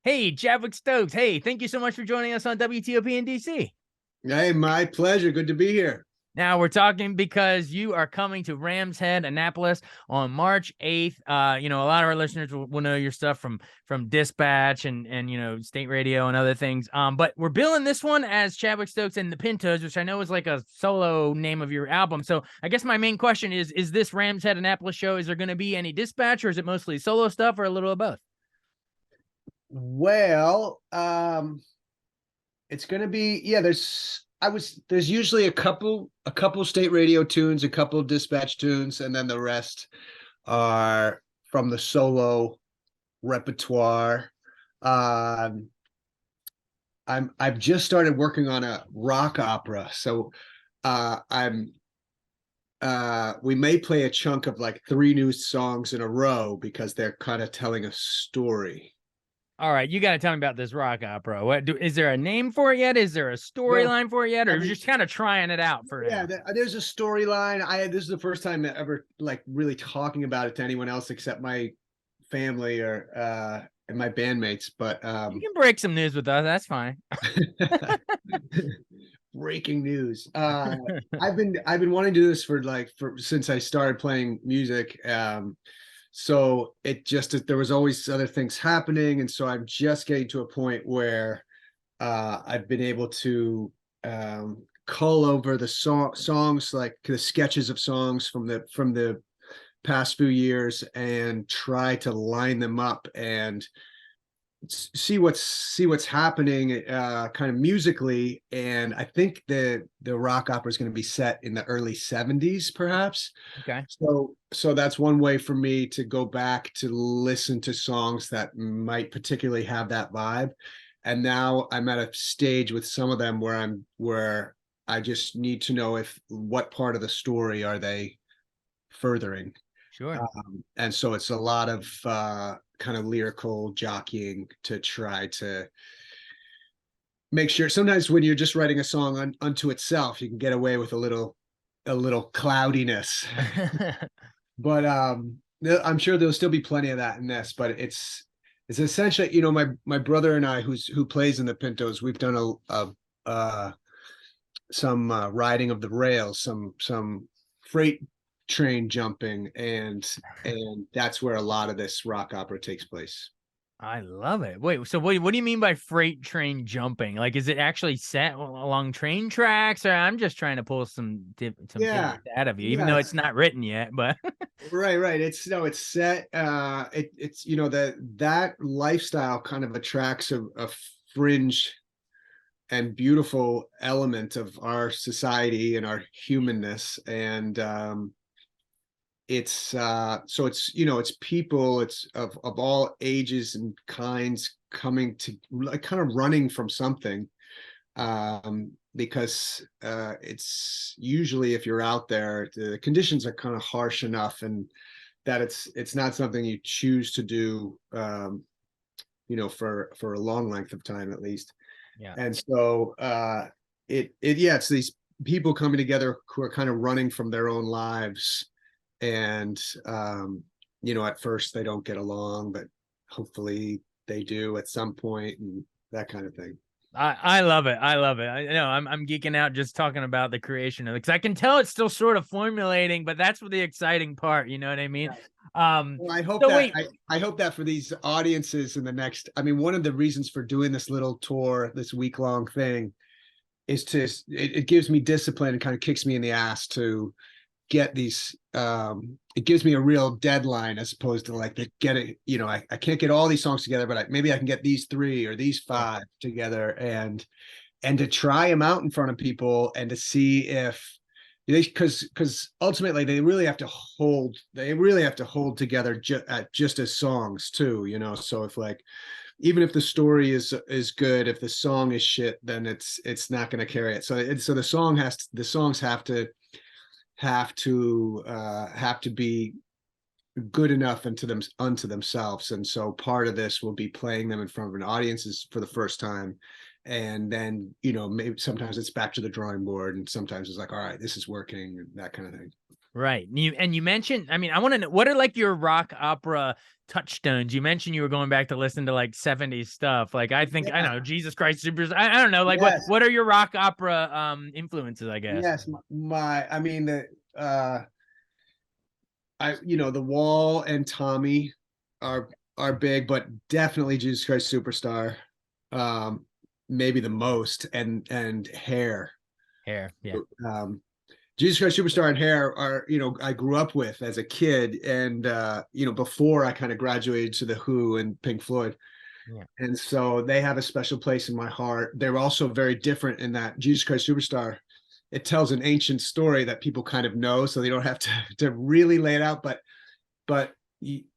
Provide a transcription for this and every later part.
Hey, Chadwick Stokes. Hey, thank you so much for joining us on WTOP in DC. Hey, my pleasure. Good to be here. Now we're talking because you are coming to Rams Head, Annapolis on March 8th. A lot of our listeners will know your stuff from Dispatch and state radio and other things. But we're billing this one as Chadwick Stokes and the Pintos, which I know is like a solo name of your album. So I guess my main question is this Rams Head Annapolis show, is there going to be any Dispatch, or is it mostly solo stuff, or a little of both? Well, it's gonna be there's usually a couple state radio tunes, a couple dispatch tunes, and then the rest are from the solo repertoire. Um, I've just started working on a rock opera, so I'm we may play a chunk of like three new songs in a row because they're kind of telling a story. All right, you got to tell me about this rock opera. Is there a name for it yet? Is there a Well, storyline for it yet, or I are you mean, just kind of trying it out for yeah, now? there's a storyline. This is the first time ever like really talking about it to anyone else except my family or and my bandmates. But You can break some news with us. That's fine. breaking news. I've been wanting to do this for since I started playing music. So it just there was always other things happening, and so I'm just getting to a point where I've been able to cull over the songs, like the sketches of songs from the past few years, and try to line them up and see what's happening kind of musically. And I think the rock opera is going to be set in the early 70s perhaps. Okay, So that's one way for me to go back to listen to songs that might particularly have that vibe. And now I'm at a stage with some of them where I just need to know if what part of the story are they furthering. sure. And so it's a lot of kind of lyrical jockeying to try to make sure. Sometimes when you're just writing a song unto itself, you can get away with a little cloudiness. But I'm sure there'll still be plenty of that in this. But it's essentially, my brother and I, who plays in the Pintos, we've done some riding of the rails, some freight train jumping, and that's where a lot of this rock opera takes place. I love it. Wait, so what do you mean by freight train jumping? Like, is it actually set along train tracks, or I'm just trying to pull some Yeah, tidbits out of you, even yeah, though it's not written yet? But right. It's no, it's set. It's that lifestyle kind of attracts a fringe and beautiful element of our society and our humanness. And it's so it's people, it's of all ages and kinds coming to, like, kind of running from something. Because it's usually, if you're out there, the conditions are kind of harsh enough, and that it's not something you choose to do, for a long length of time at least. yeah. And so yeah, it's these people coming together who are kind of running from their own lives. And at first they don't get along, but hopefully they do at some point, and that kind of thing. I love it. I love it. I know I'm geeking out just talking about the creation of it, because I can tell it's still sort of formulating, but that's the exciting part. You know what I mean? Yeah. Um. Well, I hope So that wait. I hope that for these audiences in the next, I mean, one of the reasons for doing this little tour, this week-long thing, is it gives me discipline and kind of kicks me in the ass to get these. It gives me a real deadline, as opposed to like the get it, I can't get all these songs together, but maybe I can get these three or these Sure. five together, and to try them out in front of people, and to see if they, because ultimately they really have to hold together just as songs too, so if, like, even if the story is good, if the song is shit, then it's not going to carry it. So the songs have to be good enough unto themselves. And so part of this will be playing them in front of an audience for the first time. And then, maybe sometimes it's back to the drawing board, and sometimes it's like, all right, this is working, and that kind of thing. Right. You mentioned, I mean, I want to know, what are like your rock opera touchstones? You mentioned you were going back to listen to like 70s stuff. Like I think I Yeah. know Jesus Christ Superstar. I don't know. Like Yes. what are your rock opera influences, I guess? Yes. I mean, the Wall and Tommy are big, but definitely Jesus Christ Superstar, um, maybe the most, and Hair. Hair. Yeah. Um, Jesus Christ Superstar and Hair are, I grew up with as a kid, and before I kind of graduated to the Who and Pink Floyd. Yeah. And so they have a special place in my heart. They're also very different in that Jesus Christ Superstar, it tells an ancient story that people kind of know, so they don't have to really lay it out. But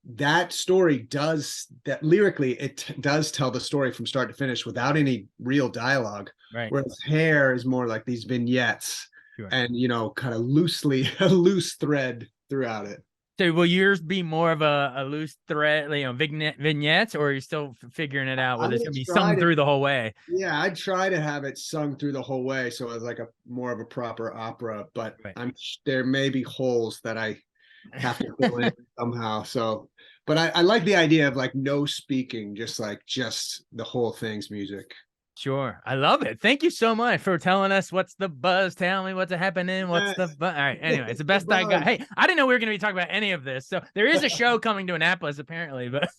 that story does that lyrically, does tell the story from start to finish without any real dialogue. Right. Whereas Hair is more like these vignettes, Sure. and kind of loosely a loose thread throughout it. So will yours be more of a loose thread, vignettes, or are you still figuring it out I'm whether it's gonna gonna be try sung to through the whole way? Yeah, I'd try to have it sung through the whole way, so it's like a more of a proper opera. But Right. there may be holes that I have to fill in somehow. So, but I like the idea of like no speaking, just the whole thing's music. Sure. I love it. Thank you so much for telling us what's the buzz. Tell me what's happening. What's Yeah, the buzz? All right. Anyway, it's the the best I got. buzz. Hey, I didn't know we were going to be talking about any of this. So there is a show coming to Annapolis apparently, but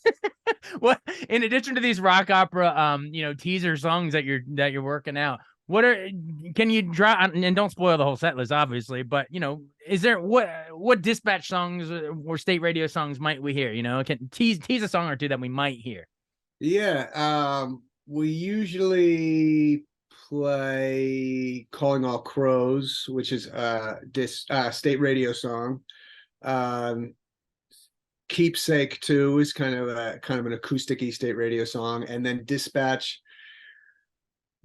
what in addition to these rock opera teaser songs that you're working out, what are can you draw and don't spoil the whole set list obviously, but is there what dispatch songs or state radio songs might we hear? Can tease a song or two that we might hear. Yeah, we usually play "Calling All Crows," which is this state radio song. Um, "Keepsake" too is kind of an acoustic-y state radio song, and then "Dispatch"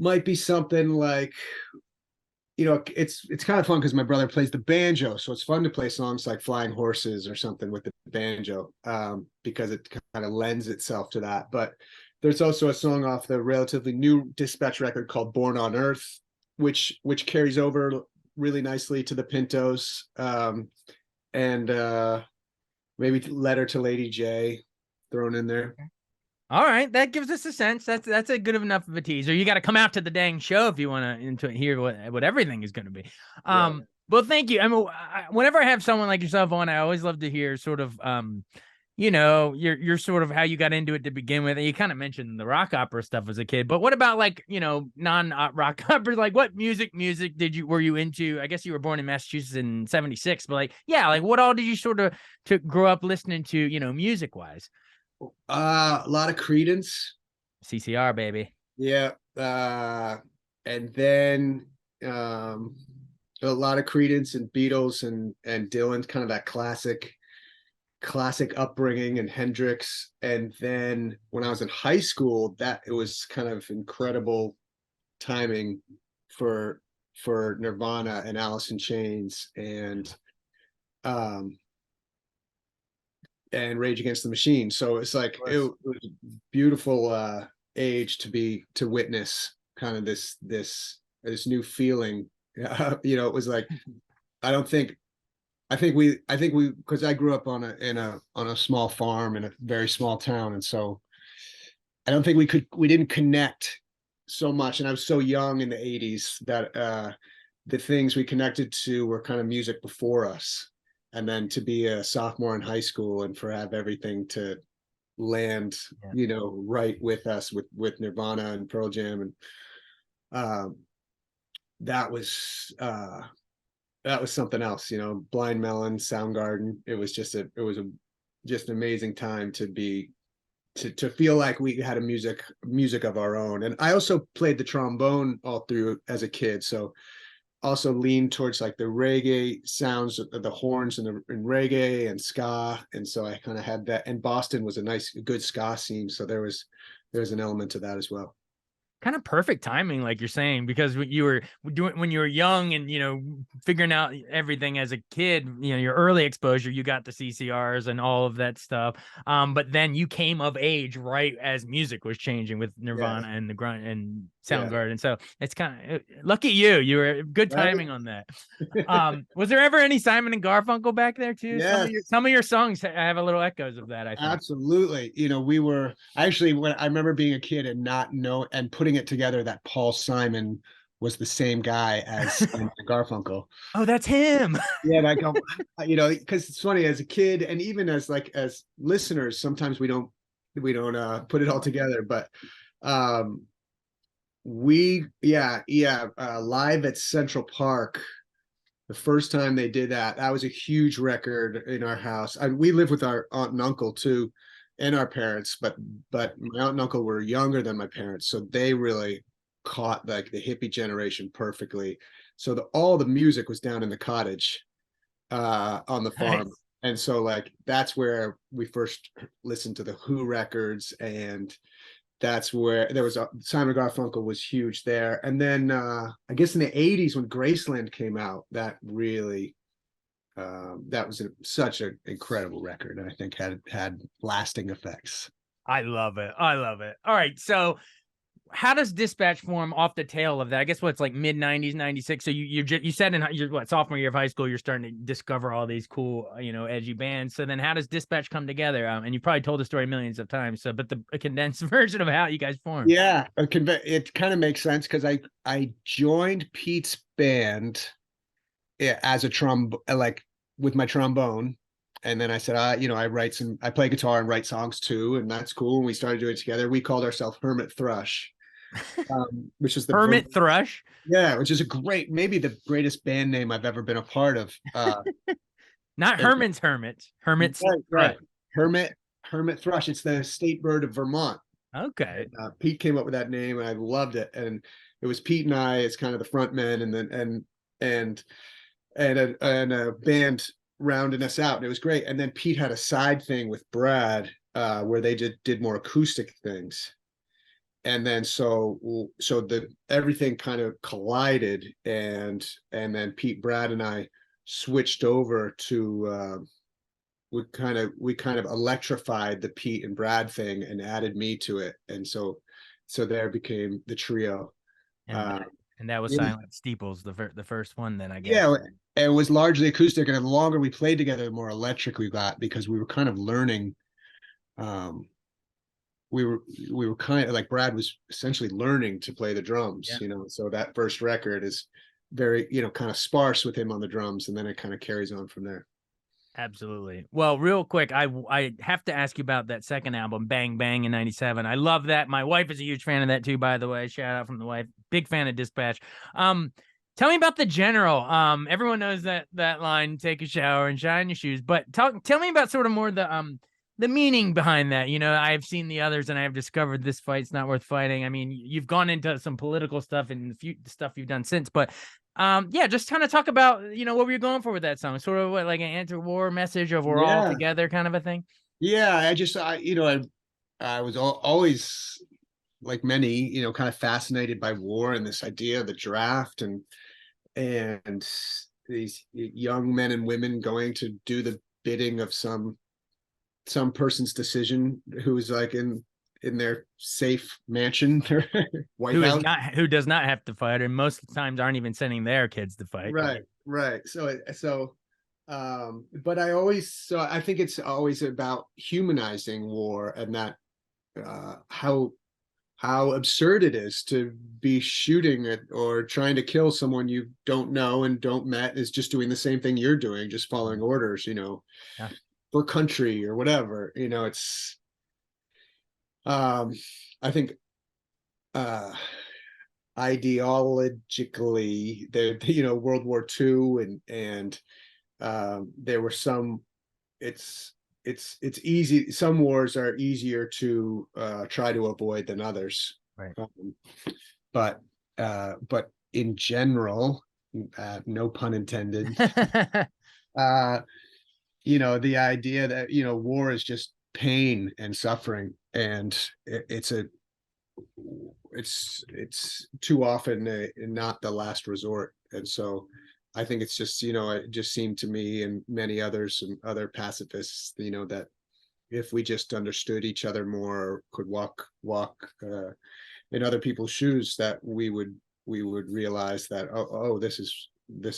might be something like, it's kind of fun because my brother plays the banjo, so it's fun to play songs like "Flying Horses" or something with the banjo, because it kind of lends itself to that. But there's also a song off the relatively new Dispatch record called "Born on Earth," which carries over really nicely to the Pintos, and maybe "Letter to Lady J" thrown in there. All right, that gives us a sense. That's a good enough of a teaser. You got to come out to the dang show if you want to hear what everything is going to be. Yeah. Well, thank you. I mean, whenever I have someone like yourself on, I always love to hear sort of your sort of how you got into it to begin with. And you kind of mentioned the rock opera stuff as a kid, but what about like non-rock opera? Like what music were you into? I guess you were born in Massachusetts in '76, but like like what all did you sort of to grow up listening to? Music wise. A lot of Credence. CCR baby. Yeah. And then um, a lot of Credence and Beatles and Dylan, kind of that classic upbringing, and Hendrix. And then when I was in high school, that it was kind of incredible timing for Nirvana and Alice in Chains um and Rage Against the Machine. So it's like it was a beautiful age to witness kind of this new feeling. It was like I don't think I think we because I grew up on a small farm in a very small town, and so I don't think we didn't connect so much, and I was so young in the 80s that the things we connected to were kind of music before us. And then to be a sophomore in high school and for have everything to land, right with us with Nirvana and Pearl Jam, and um, that was something else. Blind Melon, Soundgarden. It was just an amazing time to feel like we had a music of our own. And I also played the trombone all through as a kid, so also leaned towards like the reggae sounds of the horns and reggae and ska. And so I kind of had that. And Boston was a good ska scene, so there was an element to that as well. kind of perfect timing, like you're saying, because you were doing when you were young and figuring out everything as a kid, your early exposure, you got the CCRs and all of that stuff. But then you came of age right as music was changing with Yeah, Nirvana and the grunt and yeah, Soundgarden. So it's kind of lucky you. You were good right. timing on that. Was there ever any Simon and Garfunkel back there too? Yes, Some of your songs have a little echoes of that, I think. absolutely. We were actually, when I remember being a kid and not know and putting it together that Paul Simon was the same guy as Simon and Garfunkel. Oh, that's him. Yeah, like because it's funny as a kid and even as as listeners, sometimes we don't put it all together. But um live at Central Park, the first time they did that, that was a huge record in our house. And we live with our aunt and uncle too, and our parents, but my aunt and uncle were younger than my parents, so they really caught like the hippie generation perfectly. So all the music was down in the cottage on the farm. Nice. And so like that's where we first listened to the Who records, and that's where there was Simon Garfunkel was huge there. And then I guess in the 80s when Graceland came out, that really that was such an incredible record, and I think had lasting effects. I love it. I love it. All right. So how does Dispatch form off the tail of that? I guess what's like mid 90s, 96. So you said in your sophomore year of high school, you're starting to discover all these cool, edgy bands. So then how does Dispatch come together? And you probably told the story millions of times. So, but a condensed version of how you guys formed. Yeah, it kind of makes sense because I joined Pete's band, yeah, as a like with my trombone. And then I said, I play guitar and write songs too, and that's cool. And we started doing it together. We called ourselves Hermit Thrush, which is Hermit Thrush. yeah, which is maybe the greatest band name I've ever been a part of. Not Herman's Hermit. Hermit's right. Thrush. Hermit Thrush. It's the state bird of Vermont. Okay. Pete came up with that name, and I loved it. And it was Pete and I as kind of the front men, and then and a band rounding us out, and it was great. And then Pete had a side thing with Brad, where they did more acoustic things. And then the everything kind of collided, and then Pete, Brad, and I switched over to we kind of electrified the Pete and Brad thing and added me to it, and so there became the trio. And, and that was Yeah, Silent Steeples, the first one, then I guess. yeah, it was largely acoustic, and the longer we played together, the more electric we got because we were kind of learning. Um, we were kind of like Brad was essentially learning to play the drums, Yeah. So that first record is very, kind of sparse with him on the drums, and then it kind of carries on from there. Absolutely. Well, real quick, I have to ask you about that second album, Bang Bang in '97. I love that. My wife is a huge fan of that too, by the way. Shout out from the wife. Big fan of Dispatch. Tell me about the General. Everyone knows that line, take a shower and shine your shoes. But tell me about sort of more the meaning behind that. I've seen the others and I have discovered this fight's not worth fighting. I mean, you've gone into some political stuff and the stuff you've done since, but yeah, just kind of talk about, what were you going for with that song? Sort of like an anti-war message of we're all Yeah, together kind of a thing. yeah. I was always like many, kind of fascinated by war and this idea of the draft and these young men and women going to do the bidding of some person's decision who's like in their safe mansion or White House. Who does not have to fight, and most times aren't even sending their kids to fight. Right. But I think it's always about humanizing war, and that how absurd it is to be shooting at or trying to kill someone you don't know and don't met is just doing the same thing you're doing, just following orders, Yeah. for country or whatever. It's I think ideologically World War II and there were some it's easy, some wars are easier to try to avoid than others, Right. But in general, no pun intended, the idea that war is just pain and suffering, and it's it's too often not the last resort. And so I think it's just, it just seemed to me and many others and other pacifists, that if we just understood each other more, could walk in other people's shoes, that we would realize that, oh, this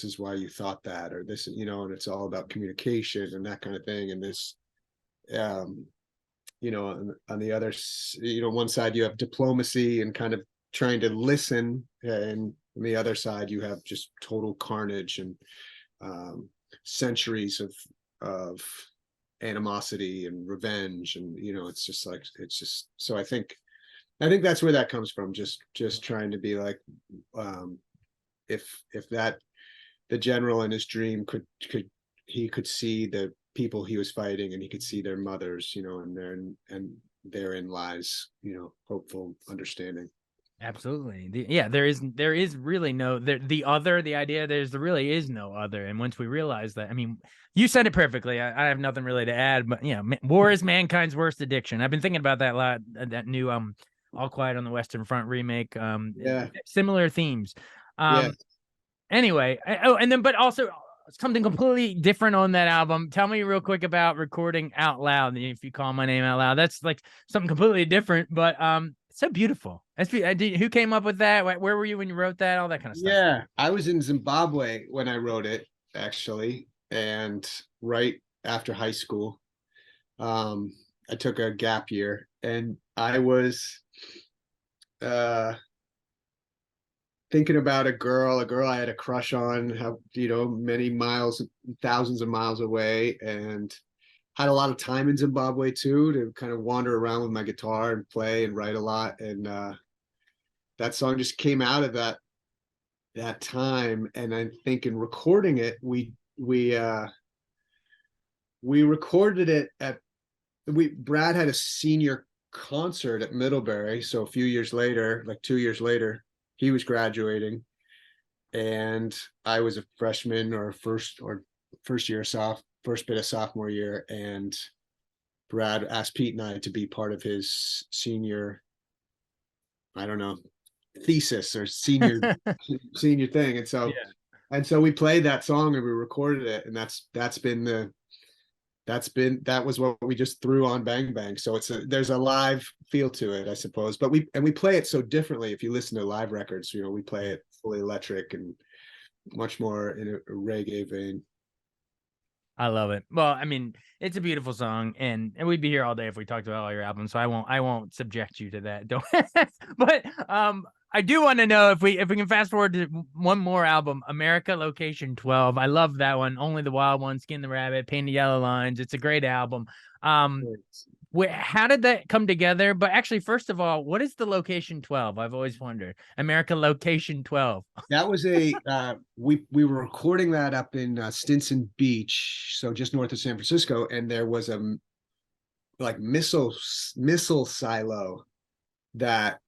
is why you thought that, or this, and it's all about communication and that kind of thing. And this, um, on the other, one side you have diplomacy and kind of trying to listen, and on the other side you have just total carnage and centuries of animosity and revenge. And it's just like, so I think that's where that comes from. Just trying to be like, if that the general in his dream could see the people he was fighting, and he could see their mothers, and therein lies, hopeful understanding. Absolutely. There is really no the idea really is no other. And once we realize that, I mean, you said it perfectly. I have nothing really to add, but war is mankind's worst addiction. I've been thinking about that a lot. That new All Quiet on the Western Front remake. Yeah. Similar themes. Yeah. Anyway, but also something completely different on that album. Tell me real quick about recording Out Loud. If you call my name out loud, that's like something completely different, but so beautiful. Who came up with that? Where were you when you wrote that? All that kind of stuff. Yeah, I was in Zimbabwe when I wrote it, actually, and right after high school. I took a gap year, and I was thinking about a girl I had a crush on, how, many miles, thousands of miles away, and had a lot of time in Zimbabwe too, to kind of wander around with my guitar and play and write a lot. And that song just came out of that time. And I think in recording it, we recorded it Brad had a senior concert at Middlebury. So a few years later, like 2 years later, he was graduating, and I was a freshman or first bit of sophomore year. And Brad asked Pete and I to be part of his senior, I don't know, thesis or senior senior thing. And so we played that song and we recorded it, and that was what we just threw on Bang Bang. So there's a live feel to it, I suppose. But we play it so differently. If you listen to live records, we play it fully electric and much more in a reggae vein. I love it. Well, I mean, it's a beautiful song, and we'd be here all day if we talked about all your albums. So I won't subject you to that. Don't. But I do want to know if we can fast forward to one more album, America Location 12. I love that one. Only the Wild One, Skin the Rabbit, Painted Yellow Lines. It's a great album. How did that come together? But actually, first of all, what is the Location 12? I've always wondered. America Location 12. That was we were recording that up in Stinson Beach, so just north of San Francisco, and there was a like missile silo that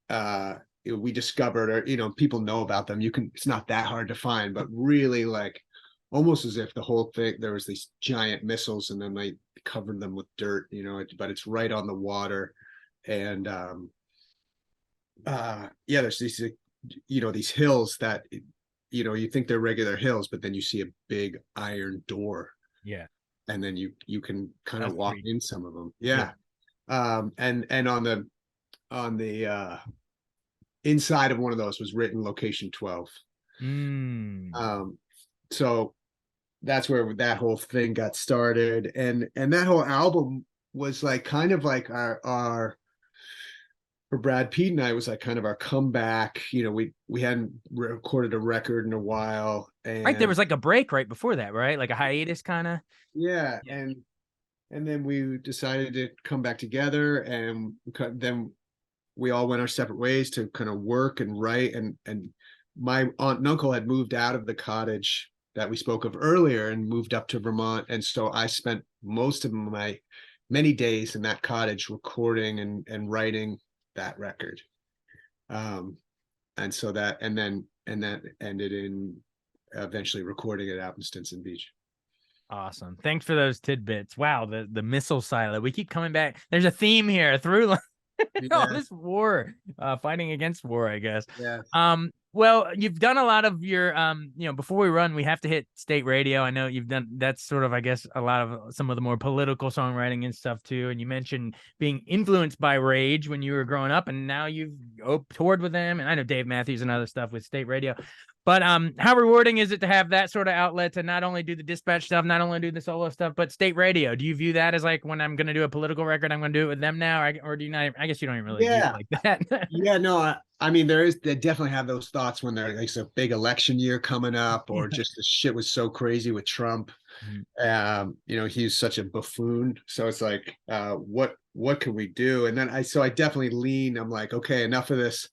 we discovered, or people know about them. It's not that hard to find, but really, like, almost as if the whole thing, there was these giant missiles, and then they covered them with dirt, but it's right on the water. And there's these these hills that you think they're regular hills, but then you see a big iron door, and then you can kind of walk in some of them. And on the inside of one of those was written Location 12. So that's where that whole thing got started. And that whole album was like kind of like our for Brad, Pete, and I, was like kind of our comeback. We hadn't recorded a record in a while, and right, there was like a break right before that, right? Like a hiatus kind of. And then we decided to come back together, and then we all went our separate ways to kind of work and write. And my aunt and uncle had moved out of the cottage that we spoke of earlier and moved up to Vermont. And so I spent most of my many days in that cottage recording and writing that record. And so that ended in eventually recording it out in Stinson Beach. Awesome. Thanks for those tidbits. Wow, the missile silo. We keep coming back. There's a theme here through. All Yeah, this war, fighting against war, I guess. yeah, Well, you've done a lot of your, before we run, we have to hit state radio. I know you've done that's sort of, I guess, a lot of some of the more political songwriting and stuff too. And you mentioned being influenced by Rage when you were growing up, and now you've toured with them. And I know Dave Matthews and other stuff with state radio. But how rewarding is it to have that sort of outlet to not only do the dispatch stuff, not only do the solo stuff, but state radio? Do you view that as like when I'm going to do a political record, I'm going to do it with them now, or do you not? I guess you don't even really view it yeah, like that. yeah. No, I mean, they definitely have those thoughts when there's a big election year coming up, or just the shit was so crazy with Trump. Mhm. He's such a buffoon. So it's like, what can we do? And then I definitely lean. I'm like, okay, enough of this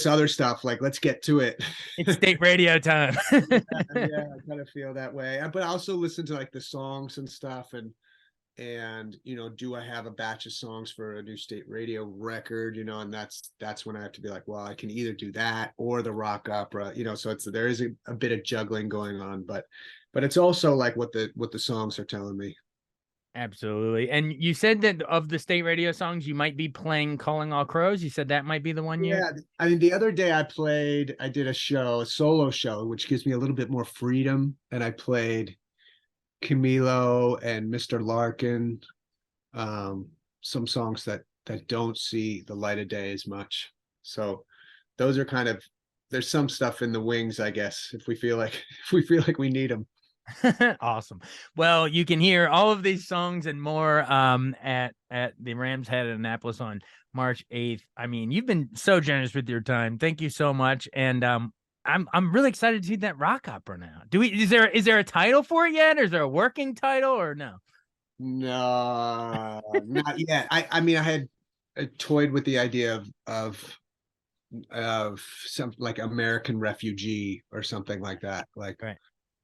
other stuff. Like, let's get to it. It's state radio time. Yeah, I kind of feel that way. But I also listen to like the songs and stuff, and do I have a batch of songs for a new state radio record? And that's when I have to be like, well, I can either do that or the rock opera. So there is a bit of juggling going on, but it's also like what the songs are telling me. Absolutely. And you said that of the state radio songs, you might be playing Calling All Crows. You said that might be the one year. Yeah, I mean, the other day I did a solo show, which gives me a little bit more freedom, and I played Camilo and Mr. Larkin, some songs that don't see the light of day as much. So those are kind of, there's some stuff in the wings, I guess, if we feel like we need them. Awesome. Well, you can hear all of these songs and more at the Rams Head in Annapolis on March 8th. I mean, you've been so generous with your time. Thank you so much. And I'm really excited to see that rock opera now. Is there a title for it yet? Or is there a working title or no? No, not yet. I mean, I had toyed with the idea of some like American refugee or something like that, Right.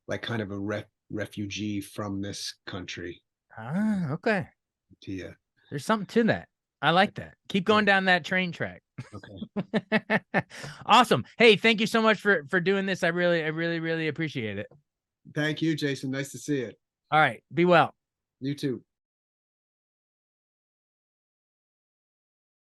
like kind of a refugee from this country. Okay. Yeah. There's something to that. I like that. Keep going down that train track. Okay. Awesome. Hey, thank you so much for doing this. I really appreciate it. Thank you, Jason. Nice to see you. All right. Be well. You too.